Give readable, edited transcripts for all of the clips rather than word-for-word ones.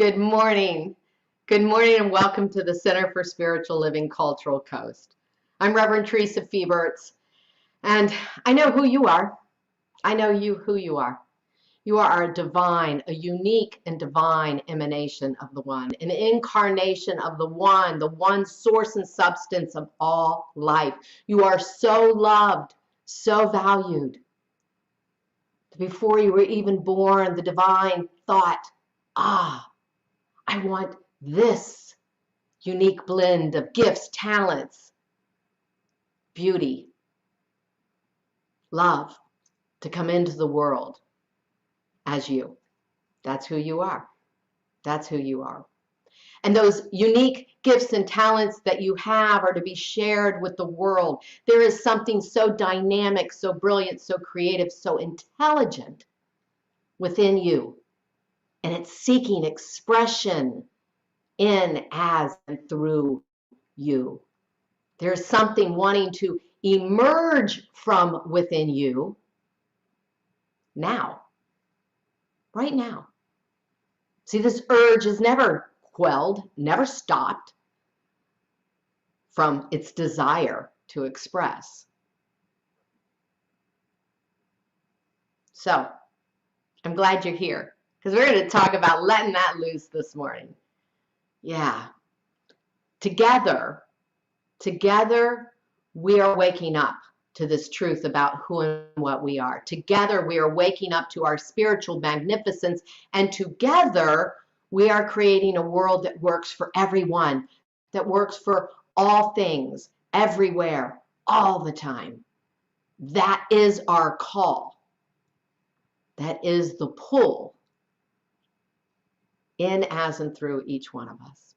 Good morning. Good morning and welcome to the Center for Spiritual Living Cultural Coast. I'm Reverend Theresa and I know who you are. I know who you are. You are a divine, a unique and divine emanation of the One, an incarnation of the one source and substance of all life. You are so loved, so valued. Before you were even born, the divine thought, I want this unique blend of gifts, talents, beauty, love to come into the world as you. That's who you are. That's who you are. And those unique gifts and talents that you have are to be shared with the world. There is something so dynamic, so brilliant, so creative, so intelligent within you. And it's seeking expression in, as, and through you. There's something wanting to emerge from within you now, right now. See, this urge is never quelled, never stopped from its desire to express. So, I'm glad you're here because we're going to talk about letting that loose this morning. Yeah. Together, we are waking up to this truth about who and what we are. Together, we are waking up to our spiritual magnificence, and together, we are creating a world that works for everyone, that works for all things, everywhere, all the time. That is our call. That is the pull in, as, and through each one of us.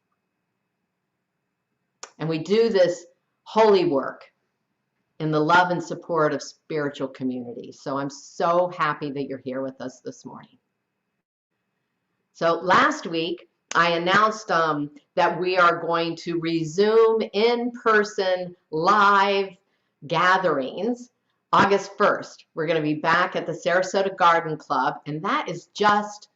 And we do this holy work in the love and support of spiritual community. So I'm so happy that you're here with us this morning. So last week, I announced that we are going to resume in-person live gatherings August 1st. We're going to be back at the Sarasota Garden Club, and that is just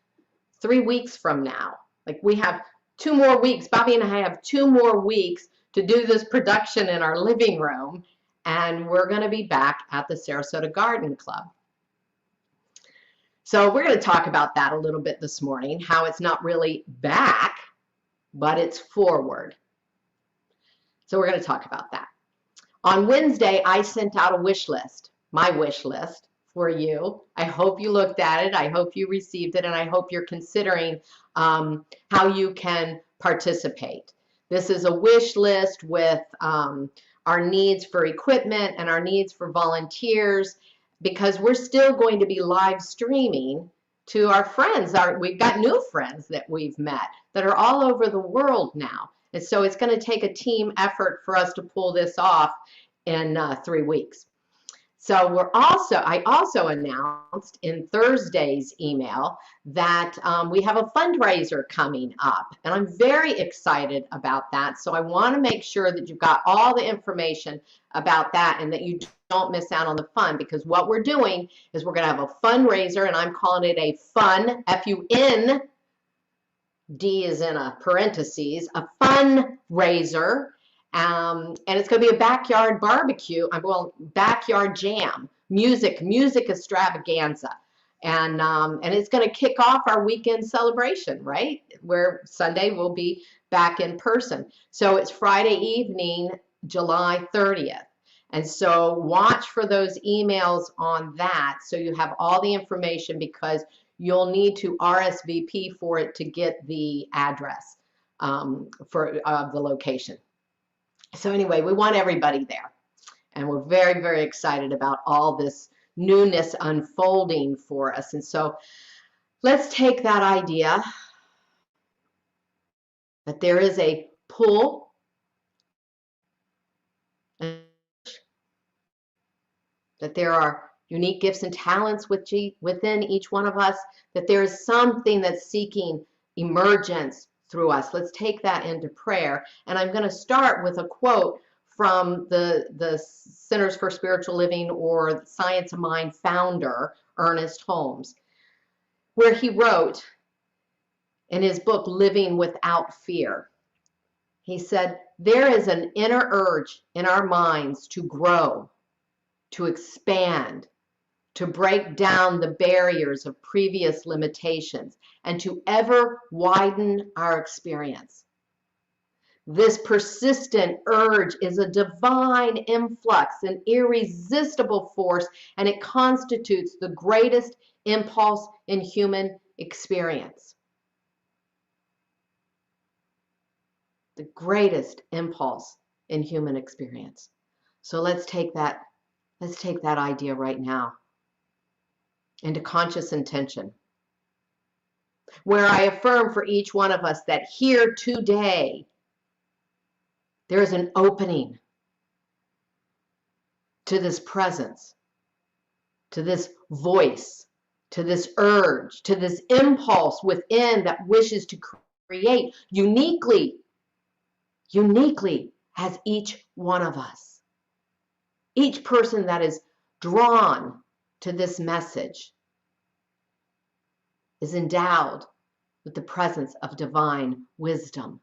3 weeks from now. Like, we have 2 more weeks. Bobby and I have 2 more weeks to do this production in our living room, and we're going to be back at the Sarasota Garden Club. So we're going to talk about that a little bit this morning, how it's not really back, but it's forward. So we're going to talk about that. On Wednesday, I sent out a wish list, my wish list for you. I hope you looked at it. I hope you received it, and I hope you're considering how you can participate. This is a wish list with our needs for equipment and our needs for volunteers, because we're still going to be live streaming to our friends. We've got new friends that we've met that are all over the world now. And so it's going to take a team effort for us to pull this off in 3 weeks. So I also announced in Thursday's email that we have a fundraiser coming up, and I'm very excited about that. So I want to make sure that you've got all the information about that and that you don't miss out on the fun, because what we're doing is we're going to have a fundraiser, and I'm calling it a fun, F-U-N, D is in a parentheses, a fundraiser. And it's going to be a backyard barbecue, well, backyard jam, music extravaganza. And it's going to kick off our weekend celebration, right? Where Sunday we'll be back in person. So it's Friday evening, July 30th. And so watch for those emails on that so you have all the information, because you'll need to RSVP for it to get the address for the location. So anyway, we want everybody there, and we're very, very excited about all this newness unfolding for us. And so let's take that idea that there is a pull, that there are unique gifts and talents within each one of us, that there is something that's seeking emergence through us. Let's take that into prayer. And I'm going to start with a quote from the Centers for Spiritual Living, or Science of Mind founder, Ernest Holmes, where he wrote, in his book, Living Without Fear. He said, there is an inner urge in our minds to grow, to expand, to break down the barriers of previous limitations, and to ever widen our experience. This persistent urge is a divine influx, an irresistible force, and it constitutes the greatest impulse in human experience. The greatest impulse in human experience. So let's take that idea right now into conscious intention, where I affirm for each one of us that here today, there is an opening to this presence, to this voice, to this urge, to this impulse within that wishes to create uniquely as each one of us. Each person that is drawn to this message is endowed with the presence of divine wisdom.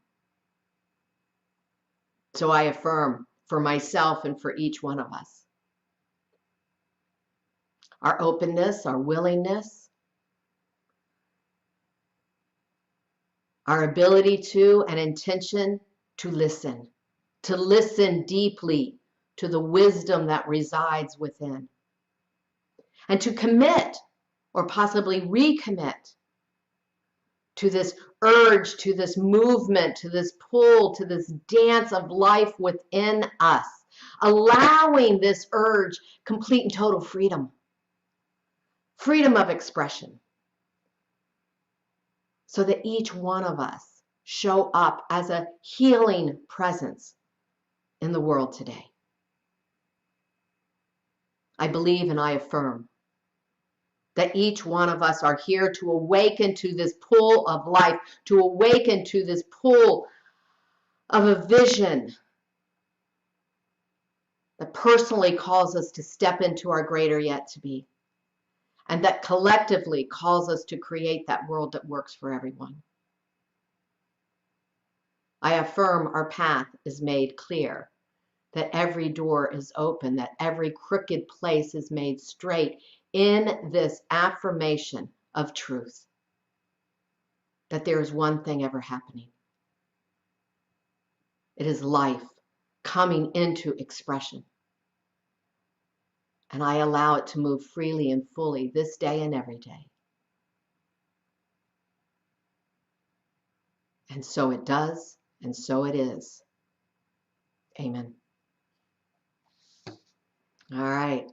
So I affirm for myself and for each one of us, our openness, our willingness, our ability to and intention to listen deeply to the wisdom that resides within, and to commit or possibly recommit to this urge, to this movement, to this pull, to this dance of life within us, allowing this urge complete and total freedom of expression, so that each one of us show up as a healing presence in the world today. I believe and I affirm that each one of us are here to awaken to this pull of life, to awaken to this pull of a vision that personally calls us to step into our greater yet to be, and that collectively calls us to create that world that works for everyone. I affirm our path is made clear, that every door is open, that every crooked place is made straight in this affirmation of truth, that there is one thing ever happening. It is life coming into expression. And I allow it to move freely and fully this day and every day. And so it does, and so it is. Amen. All right.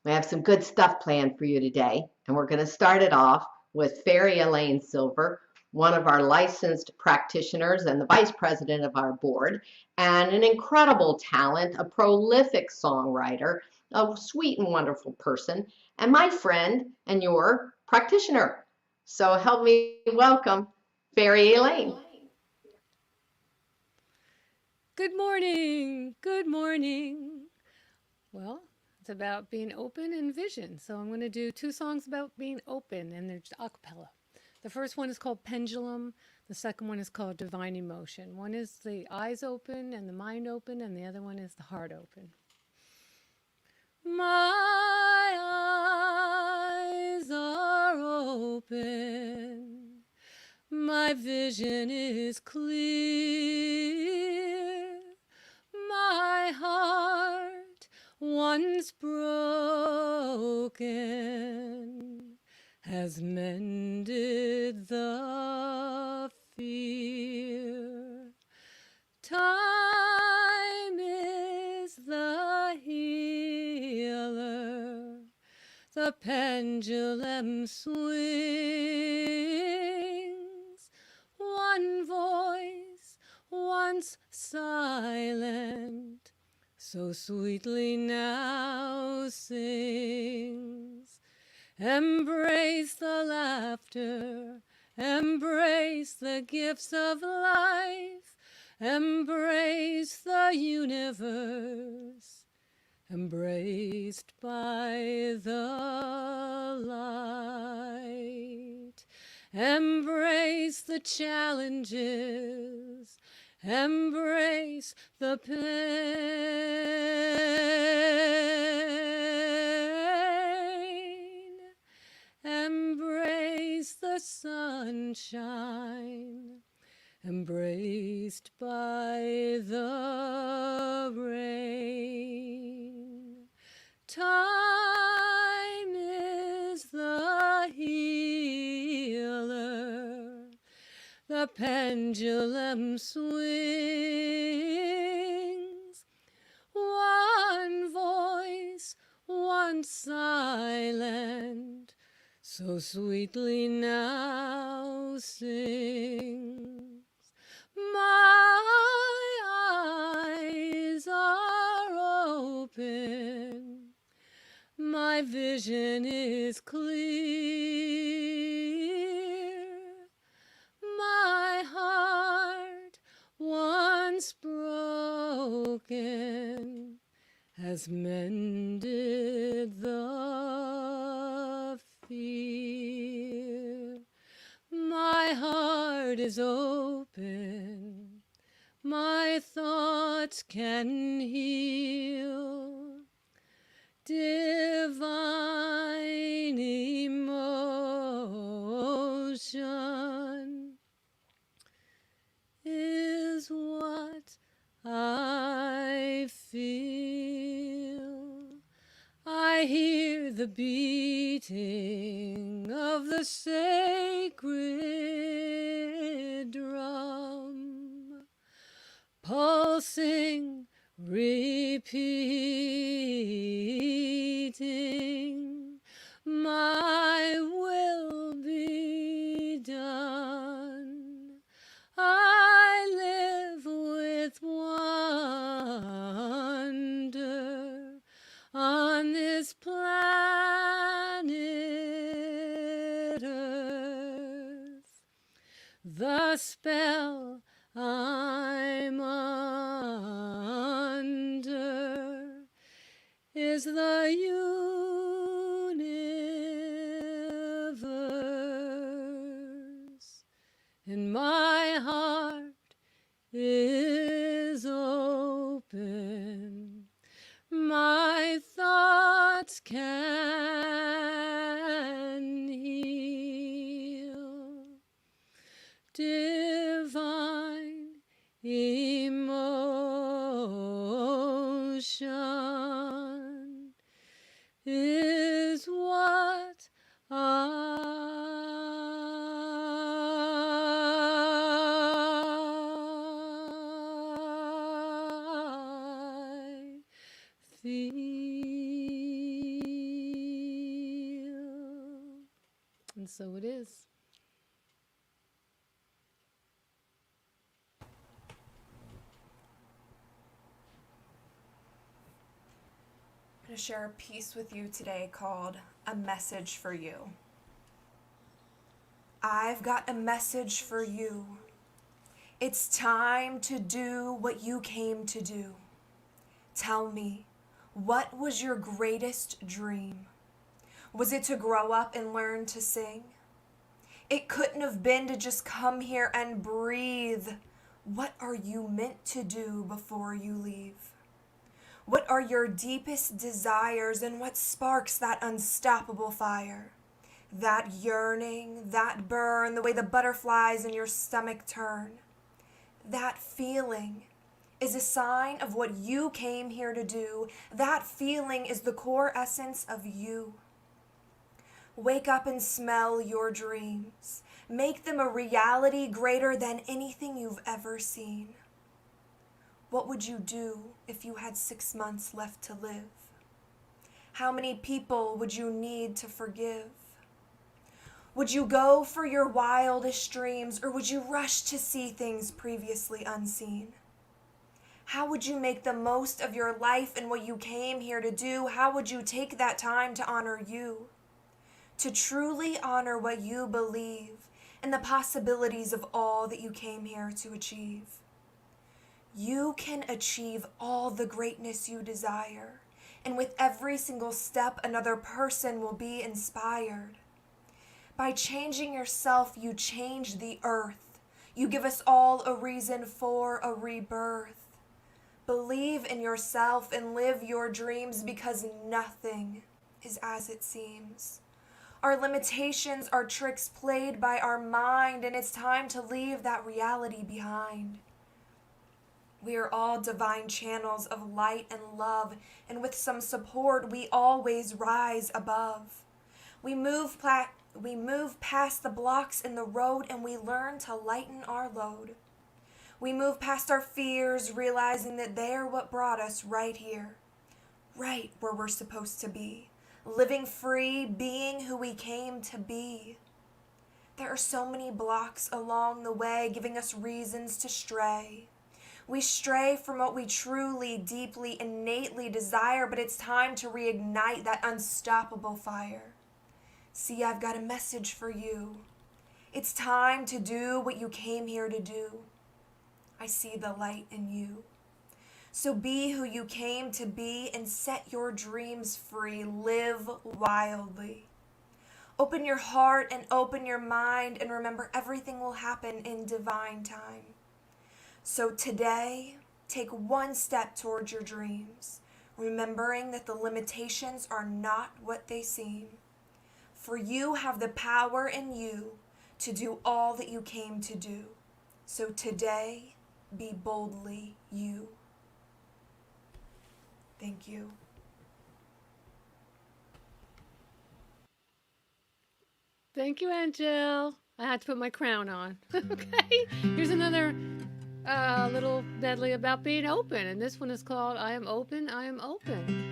We have some good stuff planned for you today, and we're going to start it off with Fairy Elaine Silver, one of our licensed practitioners and the vice president of our board, and an incredible talent, a prolific songwriter, a sweet and wonderful person, and my friend and your practitioner. So help me welcome Fairy Elaine. Good morning. Good morning. Well, it's about being open and vision. So I'm going to do two songs about being open, and they're just a cappella. The first one is called Pendulum. The second one is called Divine Emotion. One is the eyes open and the mind open, and the other one is the heart open. My eyes are open. My vision is clear. My heart, once broken, has mended the fear. Time is the healer. The pendulum swings. One voice, once silent, so sweetly now sings. Embrace the laughter, embrace the gifts of life, embrace the universe, embraced by the light. Embrace the challenges, embrace the pain, embrace the sunshine, embraced by the rain. Time is the healer, the pendulum swings. One voice, once silent, so sweetly now sings. My eyes are open, my vision is clear. My heart, once broken, has mended the fear. My heart is open, my thoughts can heal. Divine emotion is what I feel. I hear the beating of the sacred drum, pulsing, repeating, my will be done. I live with wonder on this planet Earth. The spell I'm under is the universe, and my heart is open. My thoughts can heal. Divine emotion is what I feel. And so it is. I'm going to share a piece with you today called A Message for You. I've got a message for you. It's time to do what you came to do. Tell me, what was your greatest dream? Was it to grow up and learn to sing? It couldn't have been to just come here and breathe. What are you meant to do before you leave? What are your deepest desires, and what sparks that unstoppable fire? That yearning, that burn, the way the butterflies in your stomach turn. That feeling is a sign of what you came here to do. That feeling is the core essence of you. Wake up and smell your dreams. Make them a reality greater than anything you've ever seen. What would you do if you had 6 months left to live? How many people would you need to forgive? Would you go for your wildest dreams, or would you rush to see things previously unseen? How would you make the most of your life and what you came here to do? How would you take that time to honor you? To truly honor what you believe and the possibilities of all that you came here to achieve. You can achieve all the greatness you desire, and with every single step, another person will be inspired. By changing yourself, you change the earth. You give us all a reason for a rebirth. Believe in yourself and live your dreams, because nothing is as it seems. Our limitations are tricks played by our mind, and it's time to leave that reality behind. We are all divine channels of light and love, and with some support, we always rise above. We move past the blocks in the road, and we learn to lighten our load. We move past our fears, realizing that they're what brought us right here, right where we're supposed to be, living free, being who we came to be. There are so many blocks along the way, giving us reasons to stray. We stray from what we truly, deeply, innately desire, but it's time to reignite that unstoppable fire. See, I've got a message for you. It's time to do what you came here to do. I see the light in you. So be who you came to be and set your dreams free. Live wildly. Open your heart and open your mind, and remember, everything will happen in divine time. So today, take one step towards your dreams, remembering that the limitations are not what they seem. For you have the power in you to do all that you came to do. So today, be boldly you. Thank you. Thank you, Angel. I had to put my crown on. Okay. Here's another little medley about being open, and this one is called I Am Open, I Am Open.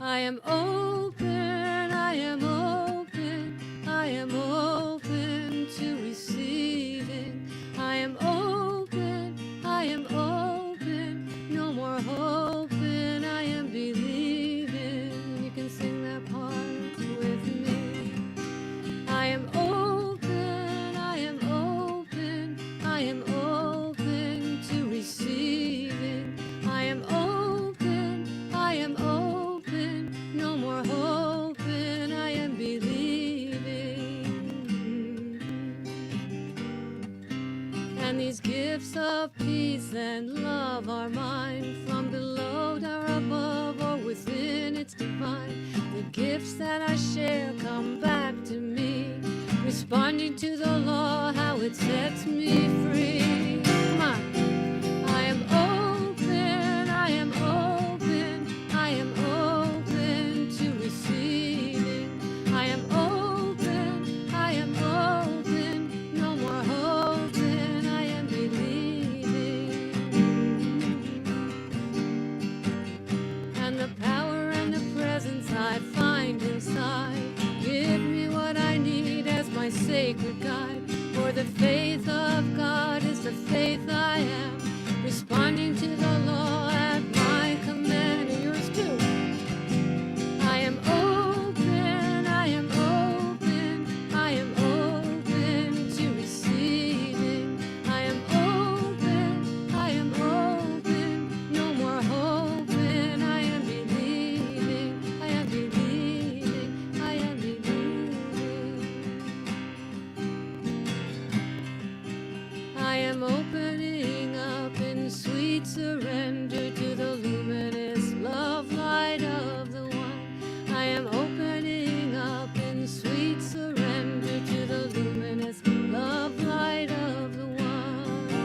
I am open, I am open, I am open to receiving. I am open, I am open, no more hoping, I am believing. You can sing that part with me. I am open, I am open, I am open to receiving. I am open, I am open, no more hoping, I am believing. And these gifts of peace and love are mine, from below or above or within, it's divine. The gifts that I share come back to me, responding to the law, how it sets me free. Come on. I am open, I am open, I am open to receiving. I am open, I am open, no more hoping, I am believing. And the power and the presence I find inside, give me what I need as my sacred guide. For the faith of God is the faith I am, responding to the law at my command, and yours too. I am open, I am open, I am open to receiving. I am open, I am open, no more hoping, I am believing, I am believing, I am believing. I am opening up in sweet surrender to the luminous love light of the one. I am opening up in sweet surrender to the luminous love light of the one.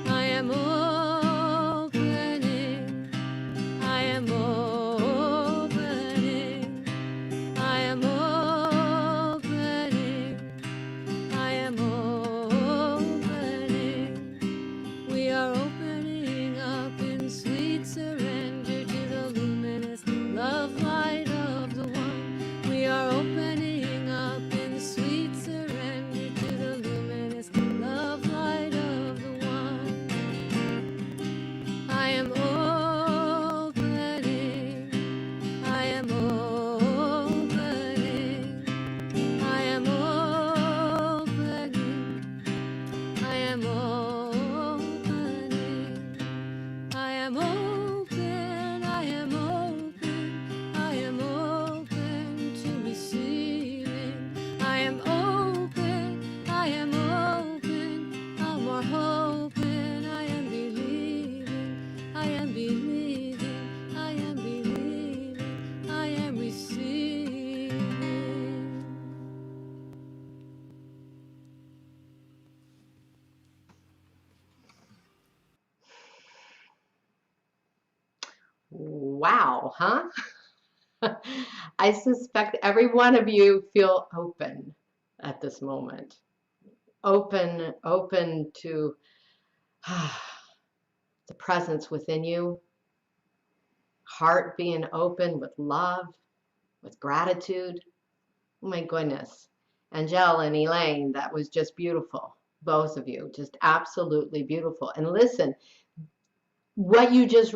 I am opening, I am opening, I am opening, I am opening. We are opening up in sweet surrender to the luminous love light of the one. We are opening up in sweet surrender to the luminous love light of the one. Wow, huh? I suspect every one of you feel open at this moment. Open to the presence within you, heart being open with love, with gratitude. Oh my goodness. Angel and Elaine, that was just beautiful. Both of you, just absolutely beautiful. And listen, what you just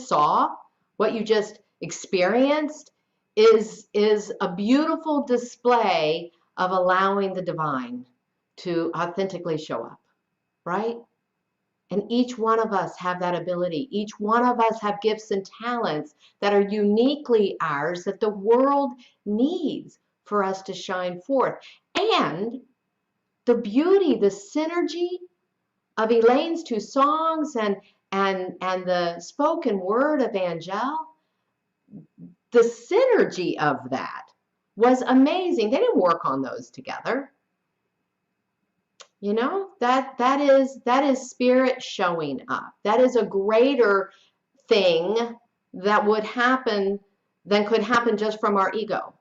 saw, what you just experienced is a beautiful display of allowing the divine to authentically show up, right? And each one of us have that ability. Each one of us have gifts and talents that are uniquely ours that the world needs for us to shine forth. And the beauty, the synergy of Elaine's two songs and the spoken word of Angel, the synergy of that was amazing. They didn't work on those together. You know, that is spirit showing up. That is a greater thing that would happen than could happen just from our ego.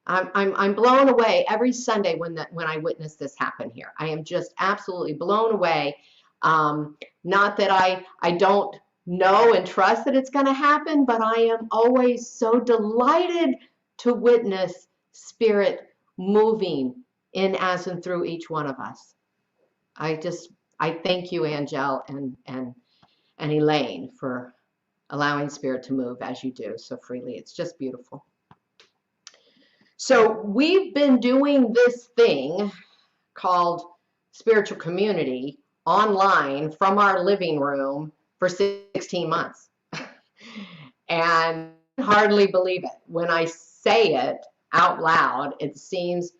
I'm blown away every Sunday when I witness this happen here. I am just absolutely blown away. Not that I don't know and trust that it's going to happen, but I am always so delighted to witness spirit moving in, as, and through each one of us. I thank you, Angel and Elaine, for allowing spirit to move as you do so freely. It's just beautiful. So we've been doing this thing called spiritual community online from our living room for 16 months. And I hardly believe it. When I say it out loud, it seems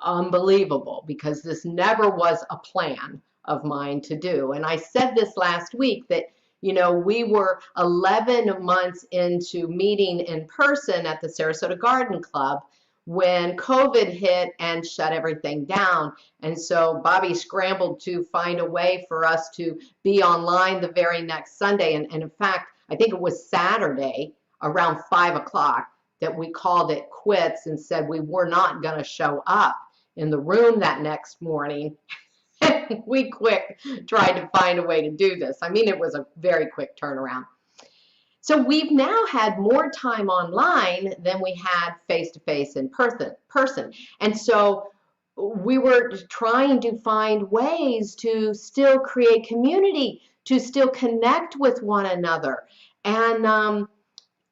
unbelievable, because this never was a plan of mine to do. And I said this last week that, you know, we were 11 months into meeting in person at the Sarasota Garden Club when COVID hit and shut everything down. And so Bobby scrambled to find a way for us to be online the very next Sunday. And in fact, I think it was Saturday around 5 o'clock that we called it quits and said we were not going to show up in the room that next morning. We quick tried to find a way to do this. I mean, it was a very quick turnaround. So we've now had more time online than we had face-to-face in person. And so we were trying to find ways to still create community, to still connect with one another, and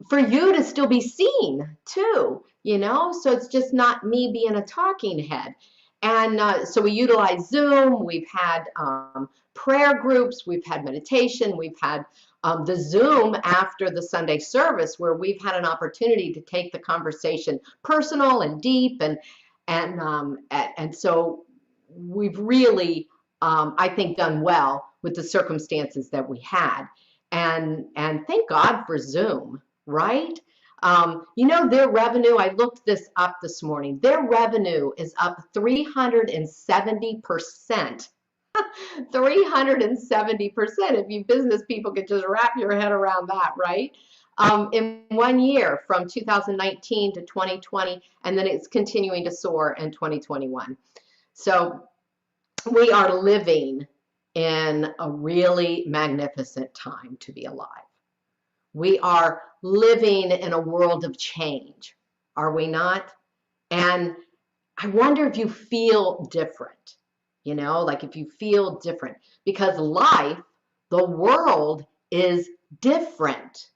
for you to still be seen too, you know, so it's just not me being a talking head. And so we utilize Zoom. We've had prayer groups, we've had meditation, we've had the Zoom after the Sunday service, where we've had an opportunity to take the conversation personal and deep, and so we've really, I think, done well with the circumstances that we had, and thank God for Zoom. Right? You know, their revenue, I looked this up this morning, their revenue is up 370%. 370%. If you business people could just wrap your head around that, right? In 1 year, from 2019 to 2020, and then it's continuing to soar in 2021. So we are living in a really magnificent time to be alive. We are living in a world of change, are we not? And I wonder if you feel different, you know, like if you feel different, because life, the world is different.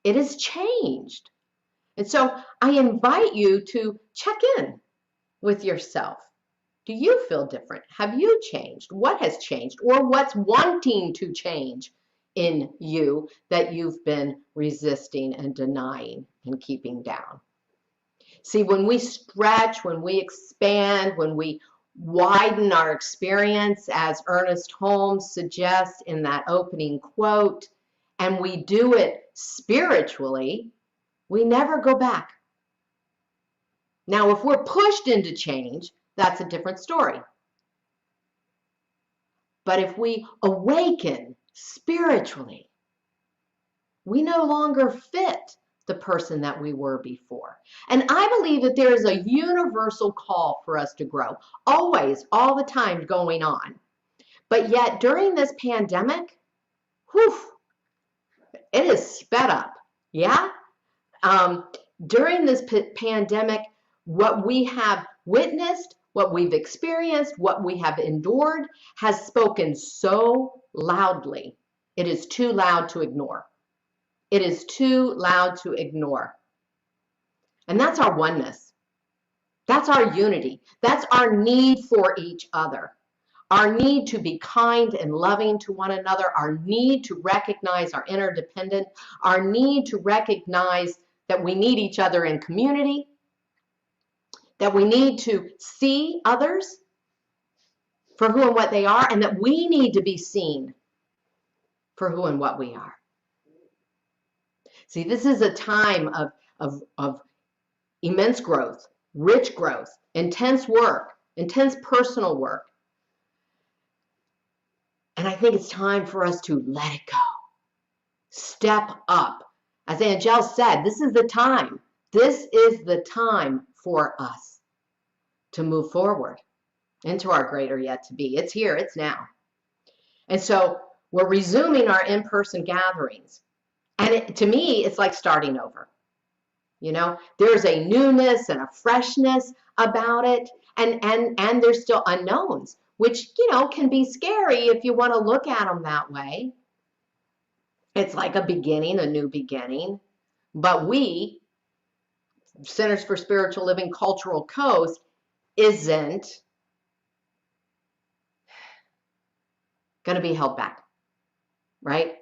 It has changed. And so I invite you to check in with yourself. Do you feel different? Have you changed? What has changed? Or what's wanting to change in you that you've been resisting and denying and keeping down? See, when we stretch, when we expand, when we widen our experience, as Ernest Holmes suggests in that opening quote, and we do it spiritually, we never go back. Now, if we're pushed into change, that's a different story. But if we awaken spiritually, We no longer fit the person that we were before. And I believe that there is a universal call for us to grow, always, all the time going on. But yet during this pandemic, whew, it is sped up. Yeah? During this pandemic, what we have witnessed, what we've experienced, what we have endured has spoken so loudly. It is too loud to ignore. It is too loud to ignore. And that's our oneness. That's our unity. That's our need for each other. Our need to be kind and loving to one another. Our need to recognize our interdependence. Our need to recognize that we need each other in community. That we need to see others for who and what they are. And that we need to be seen for who and what we are. See, this is a time of immense growth, rich growth, intense work, intense personal work. And I think it's time for us to let it go. Step up. As Angel said, this is the time. This is the time for us to move forward into our greater yet to be. It's here, it's now. And so we're resuming our in-person gatherings. And to me, it's like starting over. You know, there's a newness and a freshness about it. And there's still unknowns, which, you know, can be scary if you want to look at them that way. It's like a beginning, a new beginning. But we, Centers for Spiritual Living Cultural Coast, isn't going to be held back, right?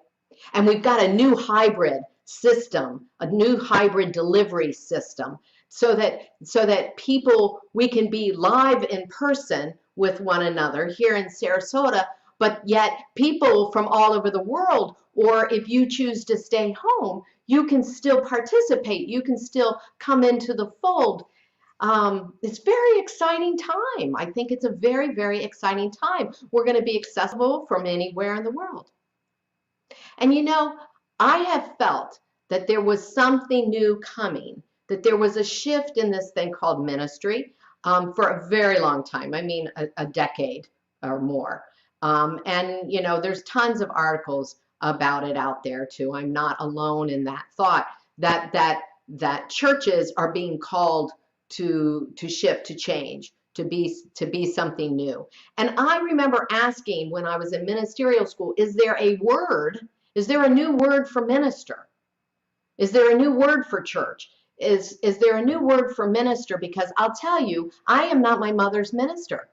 And we've got a new hybrid system, a new hybrid delivery system, so that people, we can be live in person with one another here in Sarasota, but yet people from all over the world, or if you choose to stay home, you can still participate. You can still come into the fold. It's a very exciting time. I think it's a very, very exciting time. We're going to be accessible from anywhere in the world. And you know, I have felt that there was something new coming, that there was a shift in this thing called ministry for a very long time. I mean, a decade or more. And, you know, there's tons of articles about it out there too. I'm not alone in that thought that churches are being called to shift, to change, to be something new. And I remember asking when I was in ministerial school, is there a word? Is there a new word for minister? Is there a new word for church? Is there a new word for minister? Because I'll tell you, I am not my mother's minister.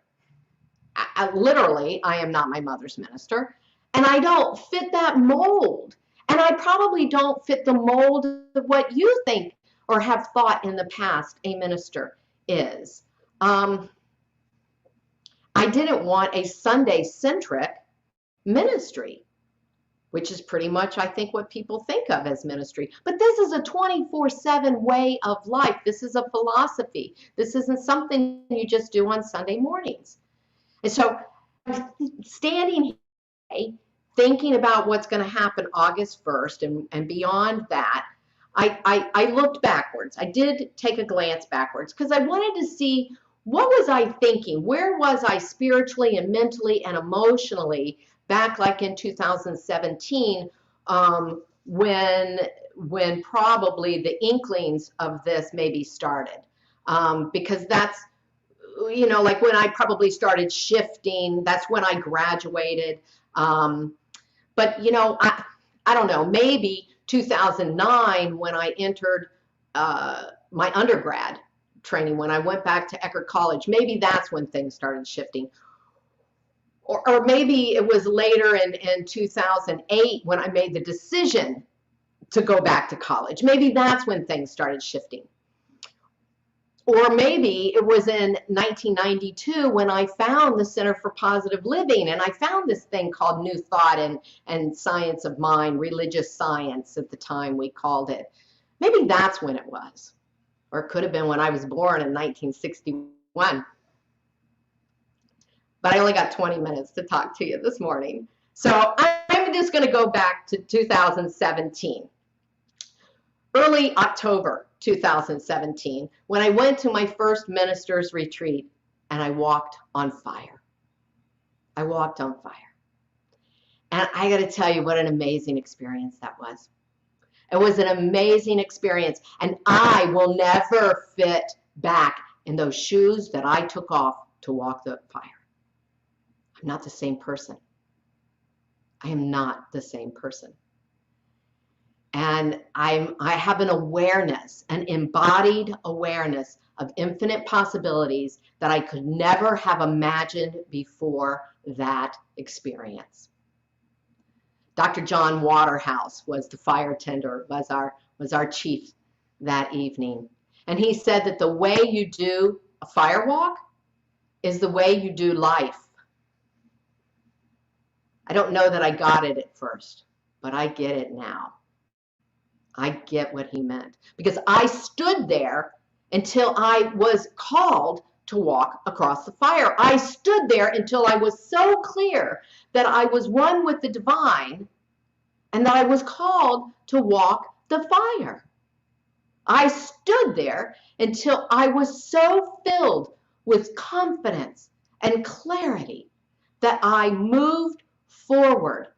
Literally, I am not my mother's minister. And I don't fit that mold. And I probably don't fit the mold of what you think or have thought in the past a minister is. I didn't want a Sunday-centric ministry, which is pretty much, I think, what people think of as ministry. But this is a 24/7 way of life. This is a philosophy. This isn't something you just do on Sunday mornings. And so standing here, thinking about what's going to happen August 1st and beyond that, I looked backwards. I did take a glance backwards because I wanted to see, what was I thinking? Where was I spiritually and mentally and emotionally back like in 2017 when probably the inklings of this maybe started? Because that's, you know, like when I probably started shifting, that's when I graduated. But, you know, I don't know, maybe 2009 when I entered my undergrad training, when I went back to Eckerd College, maybe that's when things started shifting. Or maybe it was later in 2008 when I made the decision to go back to college. Maybe that's when things started shifting. Or maybe it was in 1992 when I found the Center for Positive Living, and I found this thing called New Thought and Science of Mind, religious science at the time we called it. Maybe that's when it was. Or it could have been when I was born in 1961. But I only got 20 minutes to talk to you this morning. So I'm just going to go back to 2017. early October 2017 when I went to my first minister's retreat and I walked on fire. I walked on fire. And I got to tell you what an amazing experience that was. It was an amazing experience, and I will never fit back in those shoes that I took off to walk the fire. I'm not the same person. I am not the same person. And I have an awareness, an embodied awareness of infinite possibilities that I could never have imagined before that experience. Dr. John Waterhouse was the fire tender, was our chief that evening. And he said that the way you do a fire walk is the way you do life. I don't know that I got it at first, but I get it now. I get what he meant. Because I stood there until I was called to walk across the fire. I stood there until I was so clear that I was one with the divine and that I was called to walk the fire. I stood there until I was so filled with confidence and clarity that I moved forward,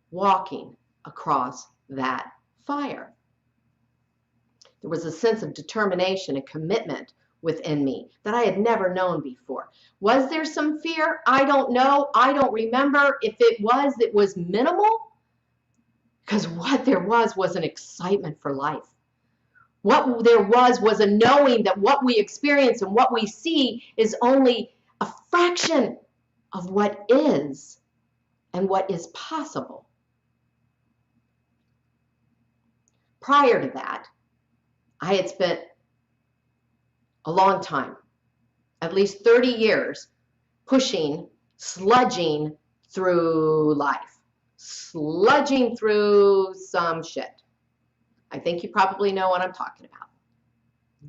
walking across that fire. There was a sense of determination and commitment within me that I had never known before. Was there some fear? I don't know. I don't remember. If it was minimal, because what there was an excitement for life. What there was a knowing that what we experience and what we see is only a fraction of what is and what is possible. Prior to that, I had spent a long time, at least 30 years, pushing, sludging through life, sludging through some shit. I think you probably know what I'm talking about.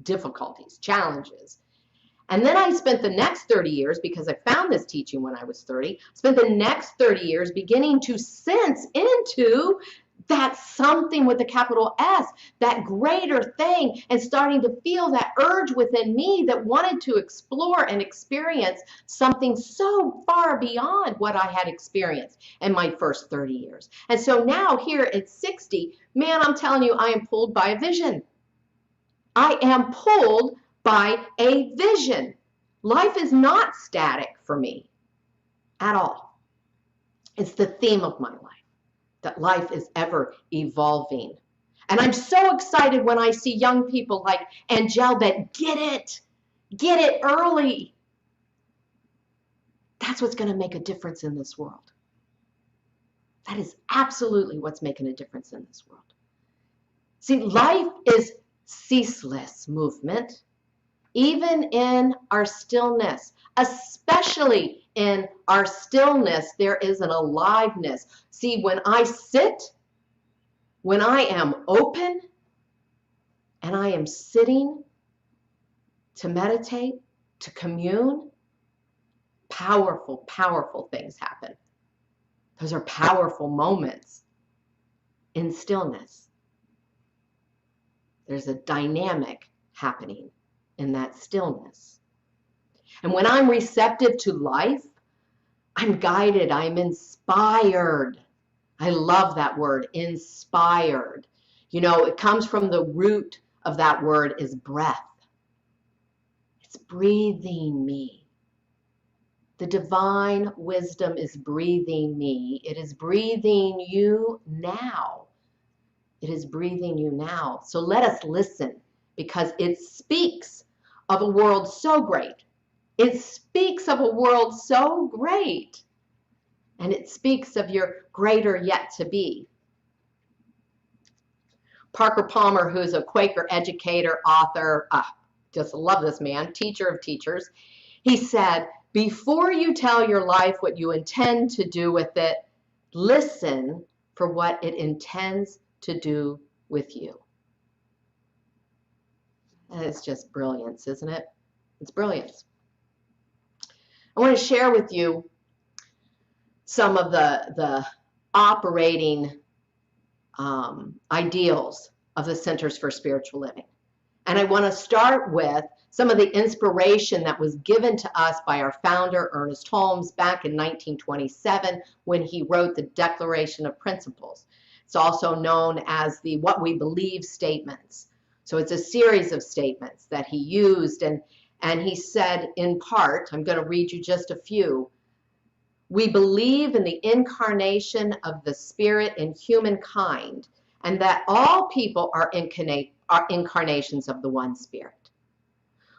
Difficulties, challenges. And then I spent the next 30 years, because I found this teaching when I was 30, spent the next 30 years beginning to sense into that something with a capital S, that greater thing, and starting to feel that urge within me that wanted to explore and experience something so far beyond what I had experienced in my first 30 years. And so now here at 60, man, I'm telling you, I am pulled by a vision. I am pulled by a vision. Life is not static for me at all. It's the theme of my life, that life is ever evolving. And I'm so excited when I see young people like Angel that get it early. That's what's going to make a difference in this world. That is absolutely what's making a difference in this world. See, life is ceaseless movement, even in our stillness, especially in our stillness, there is an aliveness. See, when I sit, when I am open, and I am sitting to meditate, to commune, powerful, powerful things happen. Those are powerful moments in stillness. There's a dynamic happening in that stillness. And when I'm receptive to life, I'm guided, I'm inspired. I love that word, inspired. You know, it comes from the root of that word is breath. It's breathing me. The divine wisdom is breathing me. It is breathing you now. It is breathing you now. So let us listen, because it speaks of a world so great. It speaks of a world so great. And it speaks of your greater yet to be. Parker Palmer, who's a Quaker educator, author, just love this man, teacher of teachers. He said, before you tell your life what you intend to do with it, listen for what it intends to do with you. And it's just brilliance, isn't it? It's brilliance. I want to share with you some of the operating ideals of the Centers for Spiritual Living. And I want to start with some of the inspiration that was given to us by our founder, Ernest Holmes, back in 1927 when he wrote the Declaration of Principles. It's also known as the What We Believe statements. So it's a series of statements that he used, and he said in part, I'm going to read you just a few. We believe in the incarnation of the Spirit in humankind, and that all people are incarnations of the one Spirit.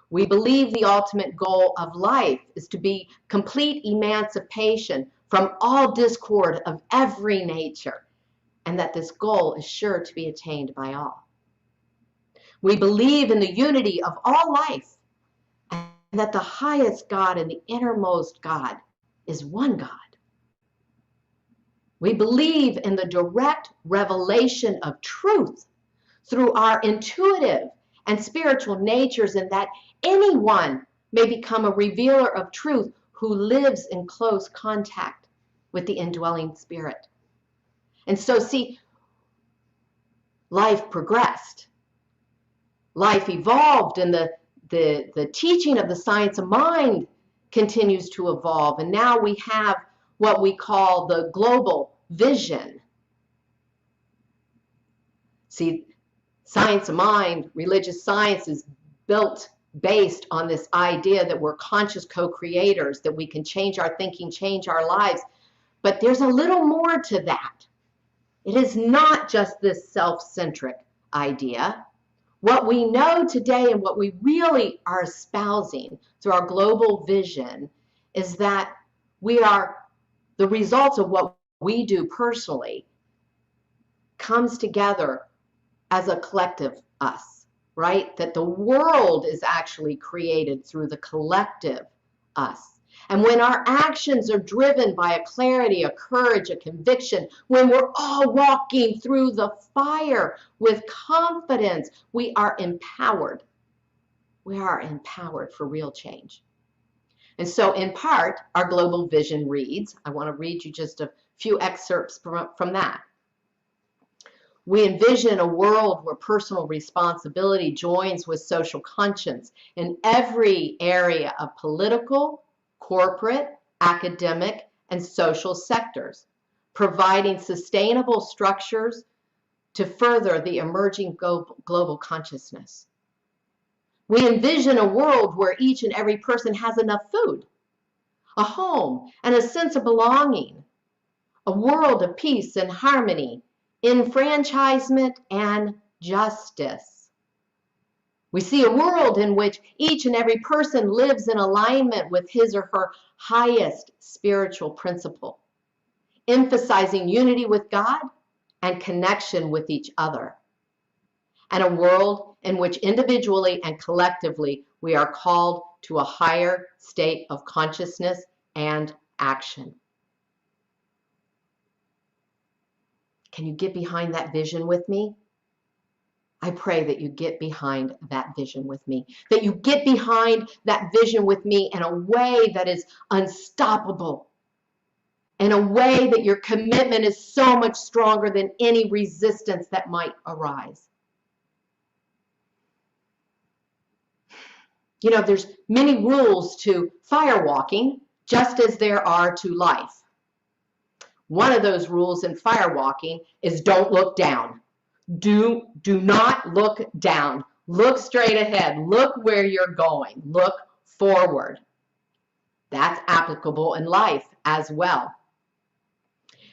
We believe the ultimate goal of life is to be complete emancipation from all discord of every nature, and that this goal is sure to be attained by all. We believe in the unity of all life, and that the highest God and the innermost God is one God. We believe in the direct revelation of truth through our intuitive and spiritual natures, and that anyone may become a revealer of truth who lives in close contact with the indwelling Spirit. And so, see, life progressed. Life evolved, and the teaching of the science of mind continues to evolve. And now we have what we call the global vision. See, science of mind, religious science is built based on this idea that we're conscious co-creators, that we can change our thinking, change our lives. But there's a little more to that. It is not just this self-centric idea. What we know today and what we really are espousing through our global vision is that we are, the results of what we do personally comes together as a collective us, right? That the world is actually created through the collective us. And when our actions are driven by a clarity, a courage, a conviction, when we're all walking through the fire with confidence, we are empowered. We are empowered for real change. And so in part, our global vision reads, I want to read you just a few excerpts from that. We envision a world where personal responsibility joins with social conscience in every area of political, corporate, academic, and social sectors, providing sustainable structures to further the emerging global consciousness. We envision a world where each and every person has enough food, a home, and a sense of belonging, a world of peace and harmony, enfranchisement, and justice. We see a world in which each and every person lives in alignment with his or her highest spiritual principle, emphasizing unity with God and connection with each other. And a world in which individually and collectively we are called to a higher state of consciousness and action. Can you get behind that vision with me? I pray that you get behind that vision with me, that you get behind that vision with me in a way that is unstoppable, in a way that your commitment is so much stronger than any resistance that might arise. You know, there's many rules to firewalking, just as there are to life. One of those rules in firewalking is don't look down. Do not look down. Look straight ahead. Look where you're going. Look forward. That's applicable in life as well.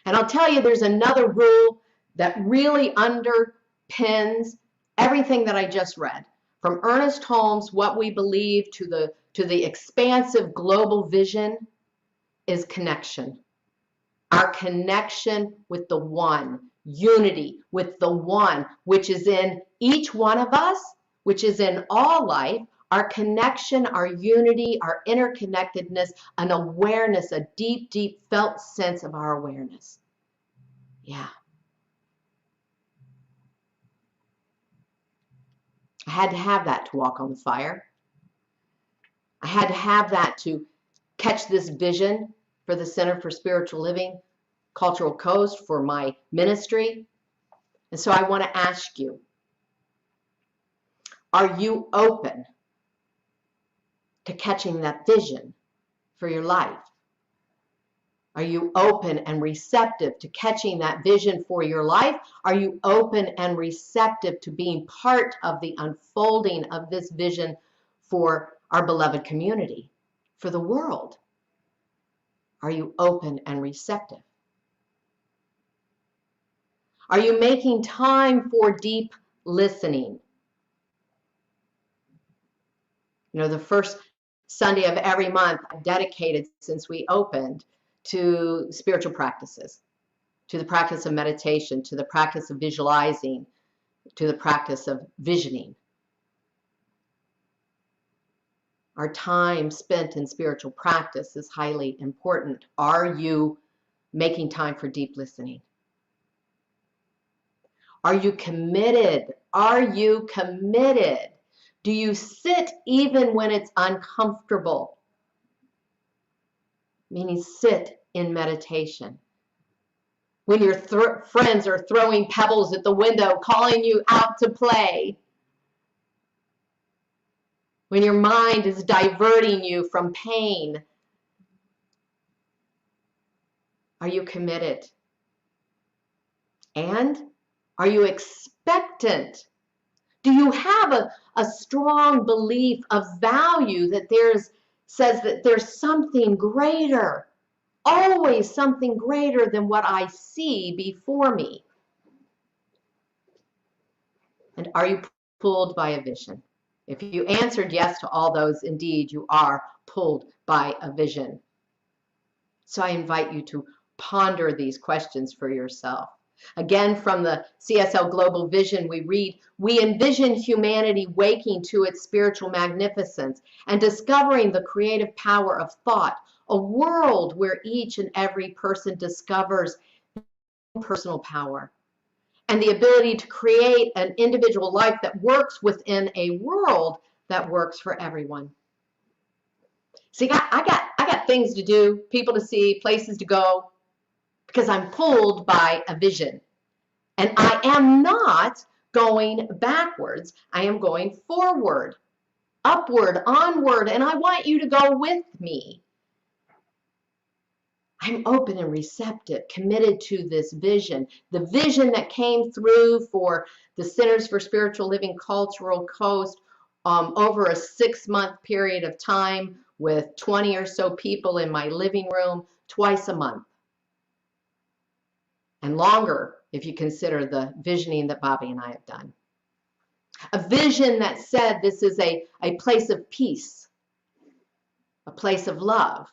And I'll tell you, there's another rule that really underpins everything that I just read. From Ernest Holmes, what we believe to the expansive global vision is connection. Our connection with the one, unity with the one, which is in each one of us, which is in all life, our connection, our unity, our interconnectedness, an awareness, a deep, deep felt sense of our awareness. Yeah. I had to have that to walk on the fire. I had to have that to catch this vision for the Center for Spiritual Living, Cultural Coast, for my ministry. And so I want to ask you, Are you open to catching that vision for your life? Are you open and receptive to catching that vision for your life? Are you open and receptive to being part of the unfolding of this vision for our beloved community, for the world? Are you open and receptive? Are you making time for deep listening? You know, the first Sunday of every month I've dedicated since we opened to spiritual practices, to the practice of meditation, to the practice of visualizing, to the practice of visioning. Our time spent in spiritual practice is highly important. Are you making time for deep listening? Are you committed? Are you committed? Do you sit even when it's uncomfortable? Meaning sit in meditation. When your friends are throwing pebbles at the window, calling you out to play. When your mind is diverting you from pain. Are you committed? And are you expectant? Do you have a strong belief of value that says that there's something greater, always something greater than what I see before me? And are you pulled by a vision? If you answered yes to all those, indeed, you are pulled by a vision. So I invite you to ponder these questions for yourself. Again, from the CSL Global Vision, we read, we envision humanity waking to its spiritual magnificence and discovering the creative power of thought, a world where each and every person discovers personal power and the ability to create an individual life that works within a world that works for everyone. See, I got things to do, people to see, places to go, because I'm pulled by a vision. And I am not going backwards. I am going forward, upward, onward, and I want you to go with me. I'm open and receptive, committed to this vision. The vision that came through for the Centers for Spiritual Living Cultural Coast over a 6-month period of time with 20 or so people in my living room twice a month. And longer if you consider the visioning that Bobby and I have done. A vision that said this is a place of peace, a place of love,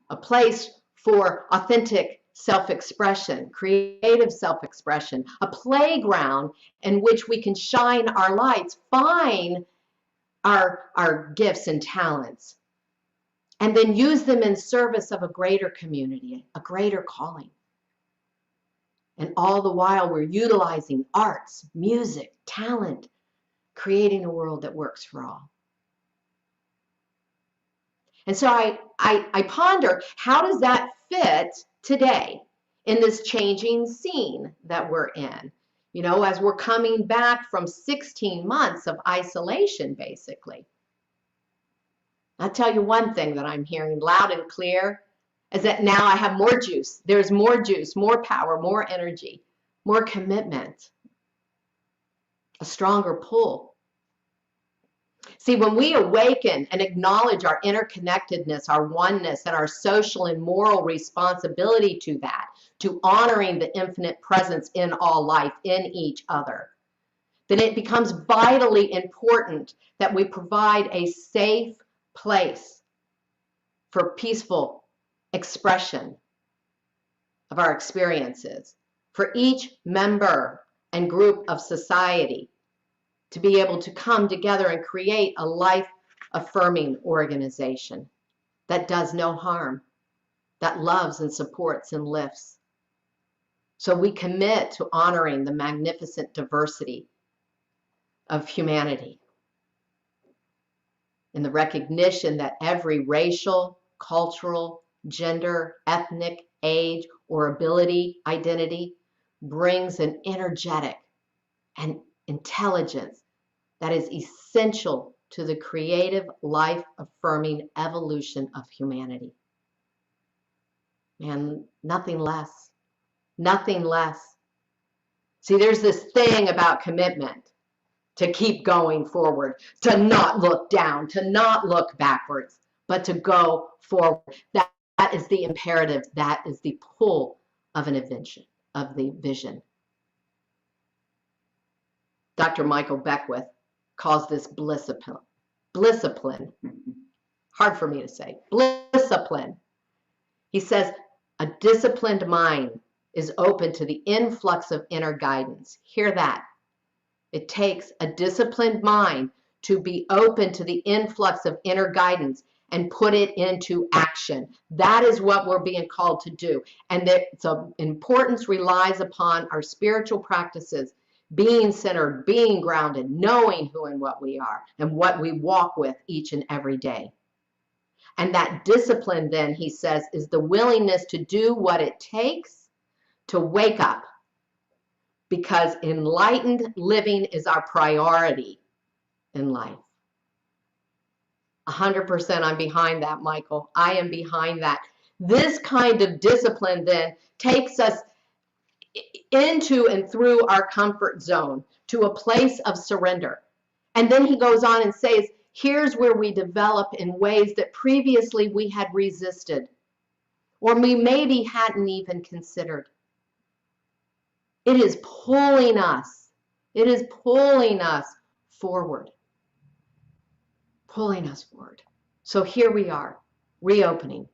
a place for authentic self-expression, creative self-expression, a playground in which we can shine our lights, find our gifts and talents, and then use them in service of a greater community, a greater calling. And all the while we're utilizing arts, music, talent, creating a world that works for all. And so I ponder, how does that fit today in this changing scene that we're in? You know, as we're coming back from 16 months of isolation, basically. I'll tell you one thing that I'm hearing loud and clear is that now I have more juice. There's more juice, more power, more energy, more commitment, a stronger pull. See, when we awaken and acknowledge our interconnectedness, our oneness, and our social and moral responsibility to that, to honoring the infinite presence in all life, in each other, then it becomes vitally important that we provide a safe place for peaceful expression of our experiences, for each member and group of society to be able to come together and create a life-affirming organization that does no harm, that loves and supports and lifts. So we commit to honoring the magnificent diversity of humanity in the recognition that every racial, cultural, gender, ethnic, age, or ability identity brings an energetic and intelligence that is essential to the creative, life-affirming evolution of humanity. Man, nothing less. Nothing less. See, there's this thing about commitment to keep going forward, to not look down, to not look backwards, but to go forward. That is the imperative. That is the pull of an invention, of the vision. Dr. Michael Beckwith calls this blissipline. Blissipline. Hard for me to say. Blissipline. He says, a disciplined mind is open to the influx of inner guidance. Hear that. It takes a disciplined mind to be open to the influx of inner guidance and put it into action. That is what we're being called to do. And the importance relies upon our spiritual practices, being centered, being grounded, knowing who and what we are and what we walk with each and every day. And that discipline, then, he says, is the willingness to do what it takes to wake up, because enlightened living is our priority in life. 100% I'm behind that, Michael. I am behind that. This kind of discipline then takes us into and through our comfort zone to a place of surrender. And then he goes on and says, here's where we develop in ways that previously we had resisted, or we maybe hadn't even considered. It is pulling us. It is pulling us forward. Pulling us forward. So here we are, reopening.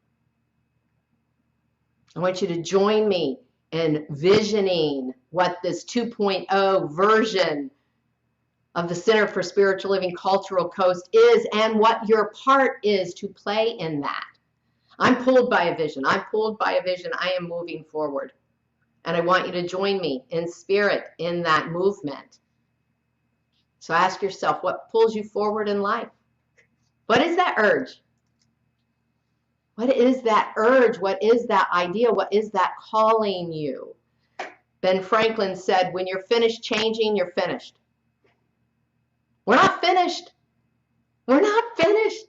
I want you to join me in visioning what this 2.0 version of the Center for Spiritual Living Cultural Coast is and what your part is to play in that. I'm pulled by a vision. I'm pulled by a vision. I am moving forward. And I want you to join me in spirit in that movement. So ask yourself, what pulls you forward in life? What is that urge? What is that urge? What is that idea? What is that calling you? Ben Franklin said, when you're finished changing, you're finished. We're not finished. We're not finished.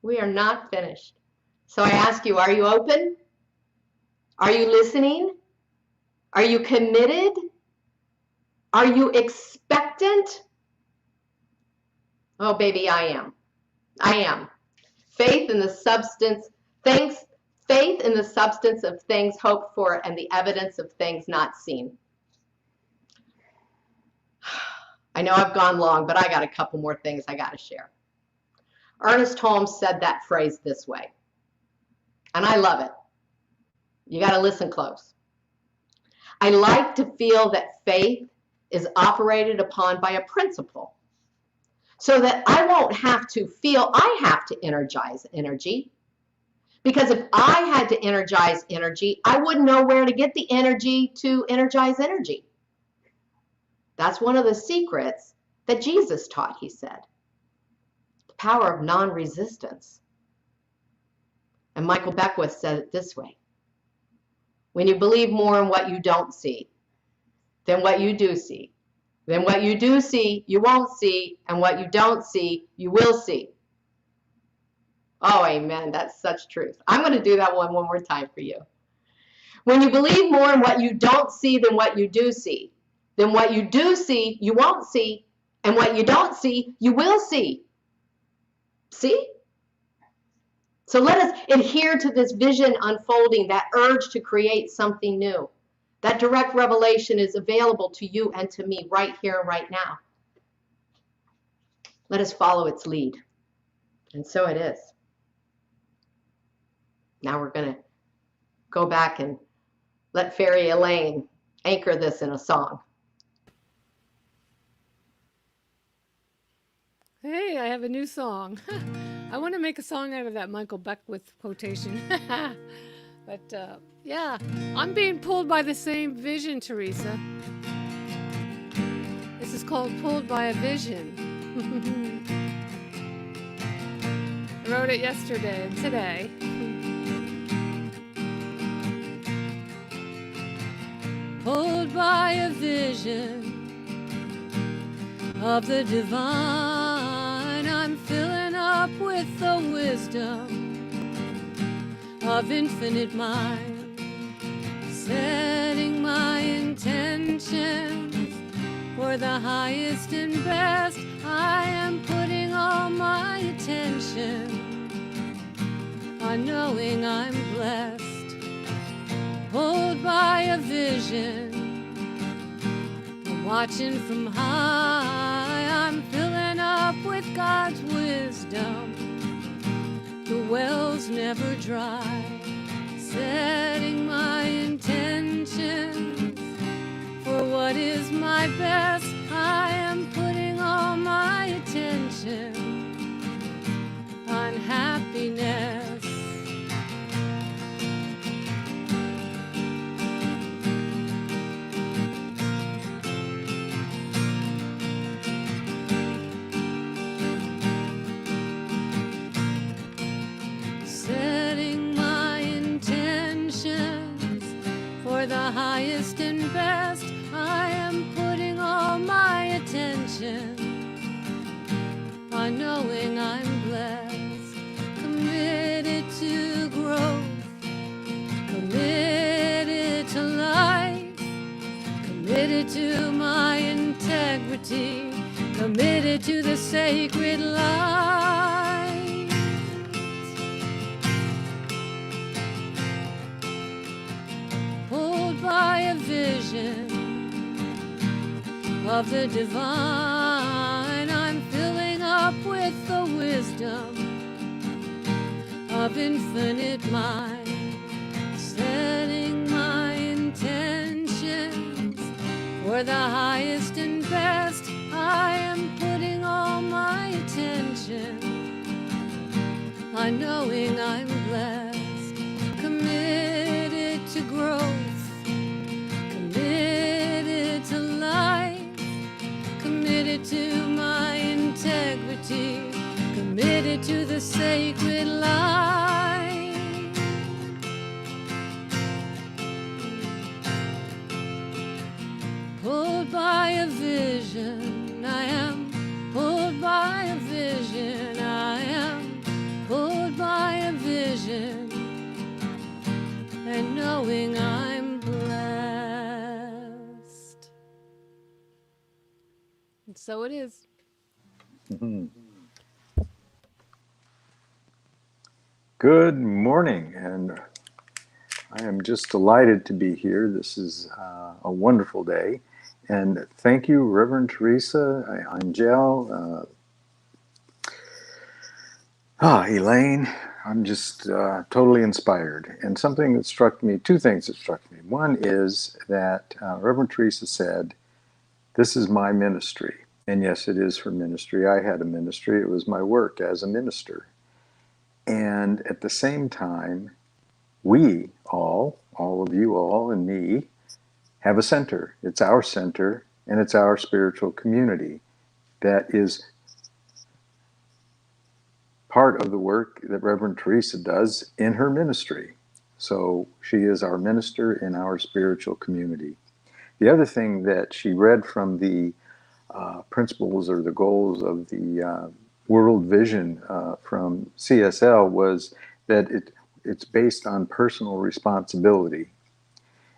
We are not finished. So I ask you, are you open? Are you listening? Are you committed? Are you expectant? Oh, baby, I am. I am. Faith in the substance of things hoped for and the evidence of things not seen. I know I've gone long, but I got a couple more things I got to share. Ernest Holmes said that phrase this way, and I love it. You got to listen close. I like to feel that faith is operated upon by a principle, so that I won't have to feel I have to energize energy. Because if I had to energize energy, I wouldn't know where to get the energy to energize energy. That's one of the secrets that Jesus taught, he said. The power of non-resistance. And Michael Beckwith said it this way. When you believe more in what you don't see than what you do see, then what you do see, you won't see, and what you don't see, you will see. Oh, amen. That's such truth. I'm going to do that one more time for you. When you believe more in what you don't see than what you do see, then what you do see, you won't see, and what you don't see, you will see. See? So let us adhere to this vision unfolding, that urge to create something new. That direct revelation is available to you and to me right here and right now. Let us follow its lead. And so it is. Now we're going to go back and let Fairy Elaine anchor this in a song. Hey, I have a new song. I want to make a song out of that Michael Beckwith quotation. But yeah, I'm being pulled by the same vision, Theresa. This is called Pulled by a Vision. I wrote it yesterday and today. Pulled by a vision, of the divine. I'm filling up with the wisdom of infinite mind, setting my intentions for the highest and best. I am putting all my attention on knowing I'm blessed, pulled by a vision. I'm watching from high. I'm filling up with God's wisdom. The well's never dry, setting my intentions for what is my best. I am putting all my attention on happiness. Setting my intentions for the highest and best. I am putting all my attention on knowing I'm blessed, committed to growth, committed to life, committed to my integrity, committed to the sacred light. Pulled by a vision of the divine, I'm filling up with the wisdom of infinite mind, setting my intentions for the highest and best. I am putting all my attention on knowing I'm blessed, committed to growth, committed to life, committed to my integrity, committed to the sacred light. Pulled by a vision, I am pulled by a vision, I am pulled by a vision, and knowing I'm blessed. And so it is. Good morning, and I am just delighted to be here. This is a wonderful day, and thank you, Reverend Theresa, Angel, Elaine. I'm just totally inspired. And something that struck me, two things that struck me. One is that Reverend Theresa said, "This is my ministry." And yes, it is for ministry. I had a ministry. It was my work as a minister. And at the same time, we all of you all and me, have a center. It's our center, and it's our spiritual community that is part of the work that Reverend Theresa does in her ministry. So she is our minister in our spiritual community. The other thing that she read from the principles or the goals of the World Vision from CSL was that it's based on personal responsibility.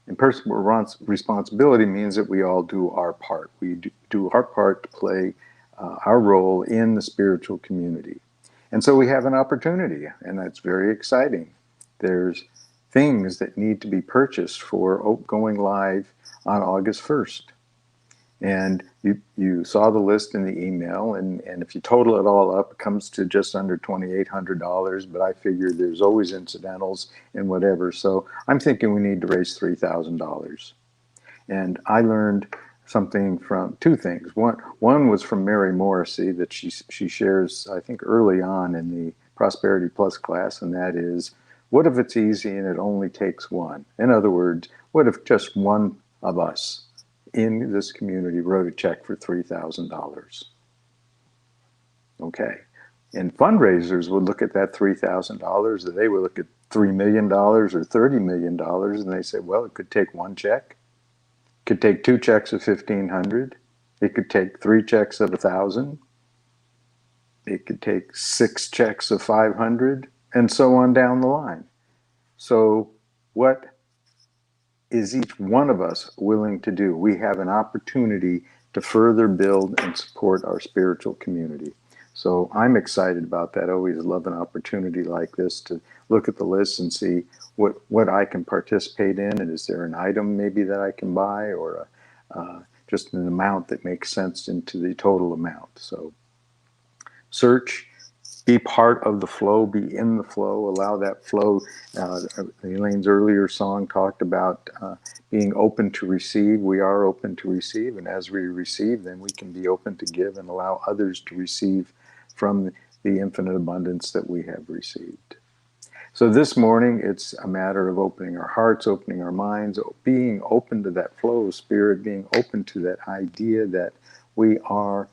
And personal responsibility means that we all do our part. We do our part to play our role in the spiritual community. And so we have an opportunity, and that's very exciting. There's things that need to be purchased for going live on August 1st. And you saw the list in the email, and if you total it all up, it comes to just under $2,800, but I figure there's always incidentals and whatever. So I'm thinking we need to raise $3,000. And I learned something from two things. One was from Mary Morrissey that she shares, I think, early on in the Prosperity Plus class, and that is, what if it's easy and it only takes one? In other words, what if just one of us in this community wrote a check for $3,000? Okay. And fundraisers would look at that $3,000, and they would look at $3 million or $30 million, and they say, well, it could take one check. Could take two checks of $1,500. It could take 3 checks of 1,000. It could take 6 checks of 500, and so on down the line. So what is each one of us willing to do? We have an opportunity to further build and support our spiritual community. So I'm excited about that. I always love an opportunity like this to look at the list and see what I can participate in, and is there an item maybe that I can buy, or just an amount that makes sense into the total amount. So search, be part of the flow, be in the flow, allow that flow. Elaine's earlier song talked about being open to receive. We are open to receive, and as we receive, then we can be open to give and allow others to receive from the infinite abundance that we have received. So this morning, it's a matter of opening our hearts, opening our minds, being open to that flow of spirit, being open to that idea that we are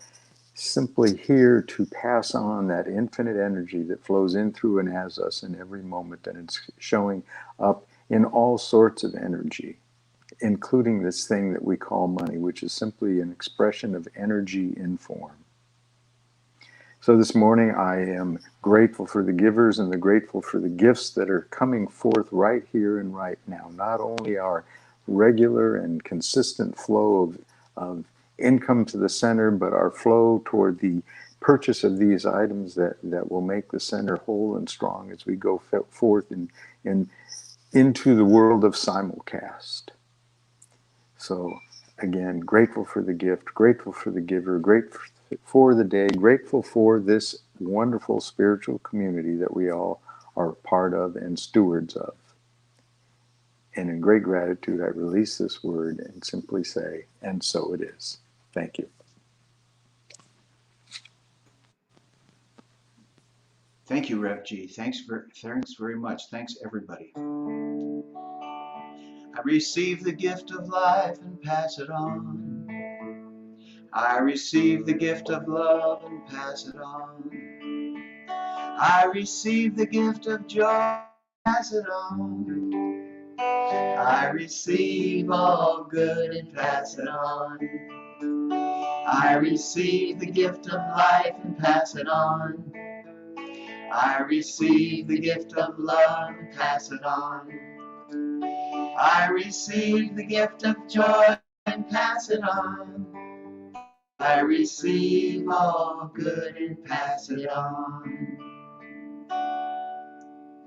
simply here to pass on that infinite energy that flows in, through, and as us in every moment, and it's showing up in all sorts of energy, including this thing that we call money, which is simply an expression of energy in form. So this morning I am grateful for the givers and grateful for the gifts that are coming forth right here and right now. Not only our regular and consistent flow of income to the center, but our flow toward the purchase of these items that will make the center whole and strong as we go forth into the world of simulcast. So again, grateful for the gift, grateful for the giver, grateful for the day, grateful for this wonderful spiritual community that we all are part of and stewards of. And in great gratitude, I release this word and simply say, and so it is. Thank you. Thank you, Rev G. Thanks very much. Thanks, everybody. I receive the gift of life and pass it on. I receive the gift of love and pass it on. I receive the gift of joy, pass it on. I receive all good and pass it on. I receive the gift of life and pass it on. I receive the gift of love and pass it on. I receive the gift of joy and pass it on. I receive all good and pass it on.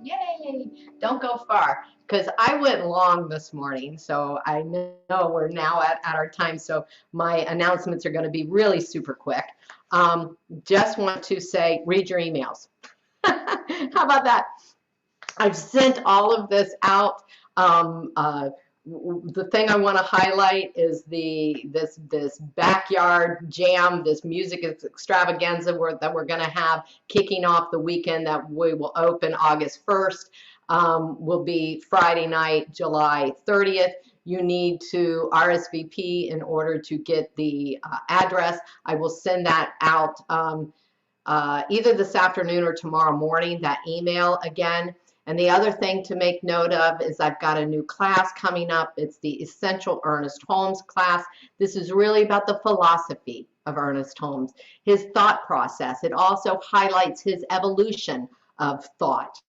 Yay! Don't go far, because I went long this morning, so I know we're now at our time, so my announcements are going to be really super quick. Just want to say, read your emails. How about that? I've sent all of this out. The thing I want to highlight is this backyard jam, this music extravaganza that we're going to have kicking off the weekend that we will open August 1st. Will be Friday night, July 30th. You need to RSVP in order to get the address. I will send that out either this afternoon or tomorrow morning, that email again. And the other thing to make note of is I've got a new class coming up. It's the Essential Ernest Holmes class. This is really about the philosophy of Ernest Holmes, his thought process. It also highlights his evolution of thought.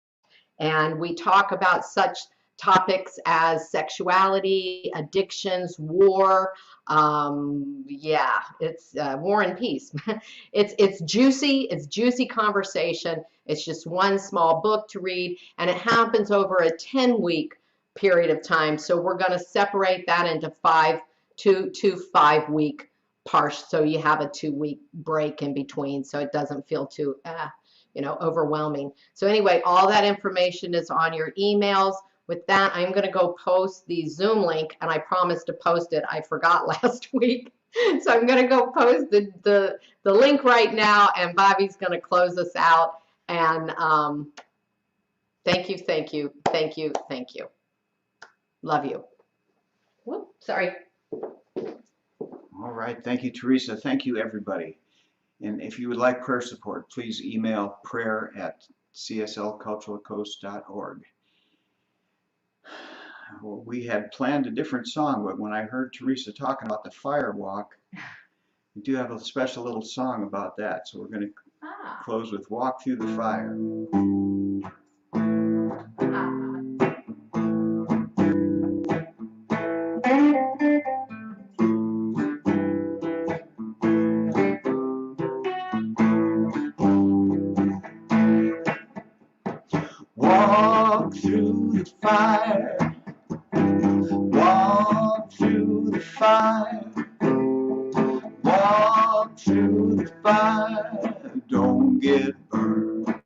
And we talk about such topics as sexuality, addictions, war. Yeah, it's War and Peace. It's juicy conversation. It's just one small book to read, and it happens over a 10-week period of time. So we're going to separate that into two 5-week parts. So you have a 2-week break in between, so it doesn't feel too overwhelming. So anyway, all that information is on your emails. With that, I'm going to go post the Zoom link, and I promised to post it. I forgot last week. So I'm going to go post the link right now, and Bobby's going to close us out. And thank you. Love you. Whoop, sorry. All right. Thank you, Theresa. Thank you, everybody. And if you would like prayer support, please email prayer@cslculturalcoast.org. Well, we had planned a different song, but when I heard Theresa talking about the fire walk, We do have a special little song about that, so we're going to close with Walk Through the Fire. Walk through the fire, walk through the fire, walk through the fire, don't get burned.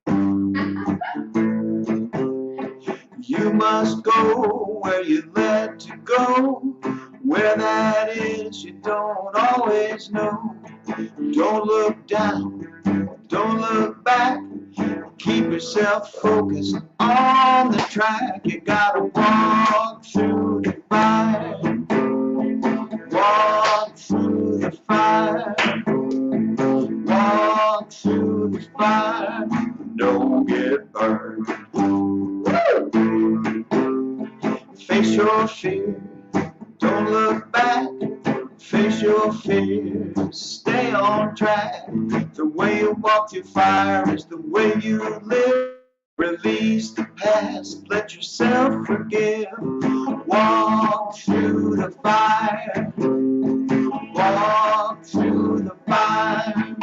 You must go where you're led to go, where that is you don't always know. Don't look down, don't look back, keep yourself focused on the track. You gotta walk through the fire, walk through the fire, walk through the fire, don't get burned. Face your fear, don't look back, face your fear, stay on track. The way you walk through fire is the way you live. Release the past, let yourself forgive. Walk through the fire, walk through the fire,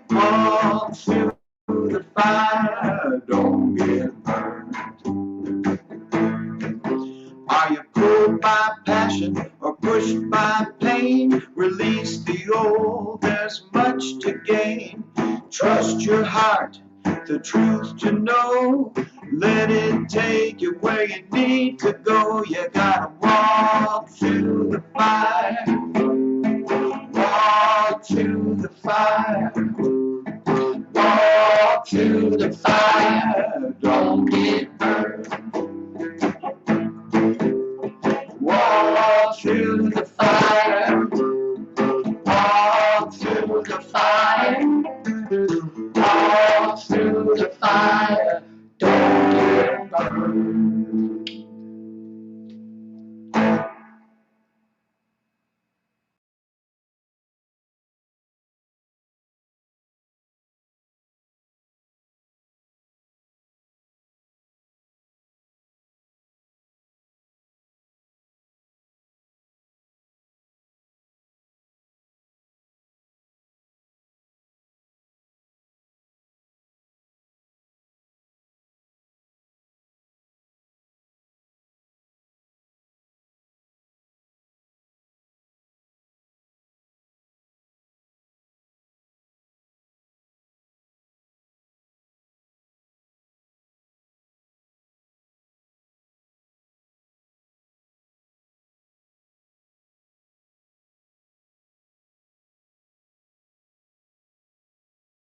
walk through the fire, don't get burned. Are you pulled by passion or pushed by pain? Release the old, there's much to gain. Trust your heart, the truth to know. Let it take you where you need to go. You gotta walk through the fire, walk through the fire, walk through the fire, don't get burned. Walk through the fire.